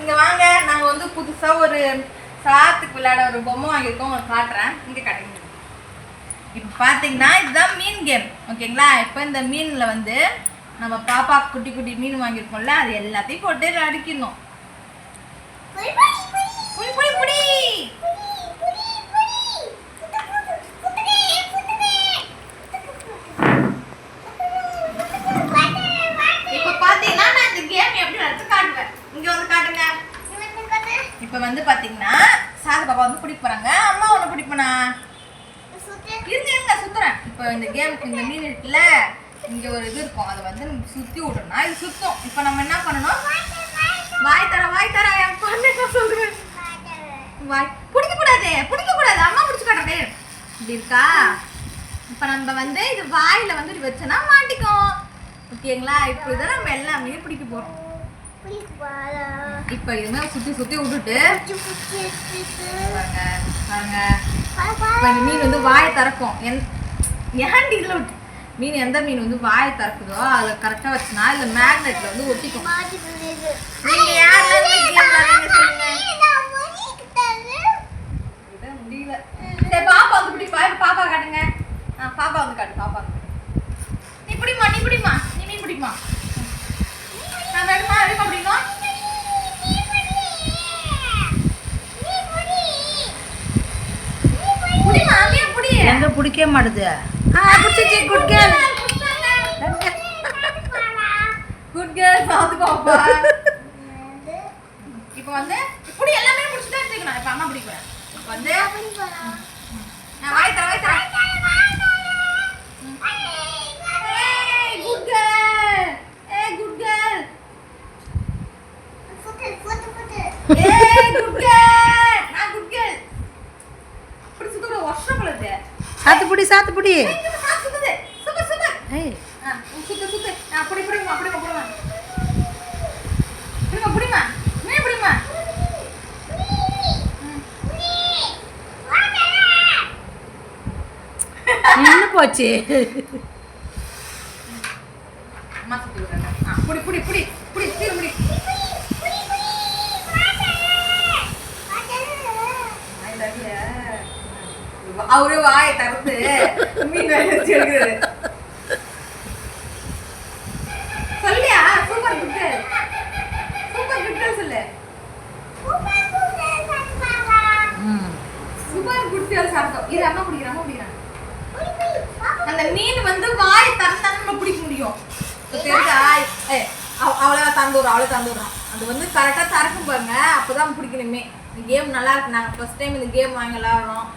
இங்க வாங்க, நாங்க வந்து புதுசா ஒரு சாத்துக்கு விளையாட ஒரு பொம்மை வாங்கியிருக்கோம், உங்களுக்கு காட்டுறேன். இங்க காட்டுங்க. இப்போ பாத்தீங்கன்னா இதுதான் மீன் கேம், ஓகேங்களா? இப்போ இந்த மீன்ல வந்து நம்ம பாப்பா குட்டி குட்டி மீன் வாங்கியிருக்கோம்ல, அது எல்லாத்தையும் போட்டு அடிக்கணும். புடி புடி புடி. இப்போ பாத்தீங்கன்னா நான் இந்த கேம் எப்படி நடத்து காட்டுவேன். இங்க வந்து காட்டுங்க. இப்போ வந்து பாத்தீங்கன்னா சாது பாப்பா வந்து பிடிக்க போறாங்க, அம்மா ஒன்று பிடிப்பனா இருங்க சுத்துறேன். இப்போ இந்த கேம், இந்த மீன் இருக்குல்ல, இங்க ஒரு இது இருக்கும், அதை வந்து நம்ம சுத்தி விடணும். இது சுத்தம். இப்போ நம்ம என்ன பண்ணணும்? வாய் தர என் பொண்ணு சொல்றேன். வாய் பிடிக்க கூடாது, அம்மா பிடிச்சு காட்டுறேன். இப்படி இருக்கா? இப்போ நம்ம வந்து இது வாயில வந்து இப்படி வச்சோன்னா மாட்டிக்கும், ஓகேங்களா? இப்போ இதை நம்ம எல்லாமே பிடிக்க போறோம். இப்போ இதுமே சுத்தி விட்டுட்டு பாருங்க. இப்போ இந்த மீன் வந்து வாயை திறக்கும். ஏன்டி இதில் விட்டு மீன், எந்த மீன் வந்து வாயை திறக்குதோ அதில் கரெக்டாக வச்சுனா இதில் மேக்னெட்டில் வந்து ஒட்டிக்கும். நீங்கள் யாரெல்லாம் சொல்லுங்க. இதை முடியல. சரி, பாப்பா வந்து பிடிப்பா. பாப்பா காட்டுங்க. பாப்பா வந்து காட்டு. பாப்பா நீ பிடிமா, நீ மீன் பிடிக்குமா? நான் வேணுமா பிடிக்கும். எங்க பிடிக்க மாட்டுது. குட் கேர்ள் பாத்து பாப்பா. இப்போ வந்து இப்படி எல்லாமே பிடிச்சிட்டே இருக்கணும். இப்போ அம்மா பிடிக்கிறேன். இப்போ வந்து நான் வாய் தர good girl. Good girl. Good girl. நான் குட் கேர்ள். அப்படி சுத்தற வருஷம் போலது. சாத்துப்புடி சுத்துது. சூப்பர். ஏய் சுத்து. அப்படி புடிமா. மீன் புடிமா. நின்னு போச்சு. அம்மா சுத்தி விடுறேன். புடி சீக்கிரம் அவரு வாயை தரத்து மீன் வச்சு எடுக்கிறது. சொல்லியா? சூப்பர் குட் கேர்ள் சொல்லு. சூப்பர் குட் கேர்ள் சாப்பிட்டோம். இது அம்மா பிடிக்கிறான். அந்த மீன் வந்து வாயை திறந்தா நம்ம பிடிக்க முடியும். தெரியுதா? அவளை தந்துடுறான். அது வந்து கரெக்டா திறக்கும் பாருங்க, அப்பதான் பிடிக்கணுமே. இந்த கேம் நல்லா இருக்கு. நாங்க ஃபர்ஸ்ட் டைம் இந்த கேம் வாங்கி விளையாடுறோம்.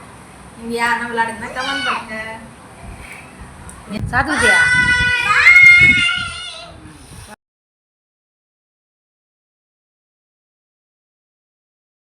நீங்க யாருன்னா விளையாடுங்கன்னா கமெண்ட் பண்ணுங்க. சாத்துக்குட்டியா?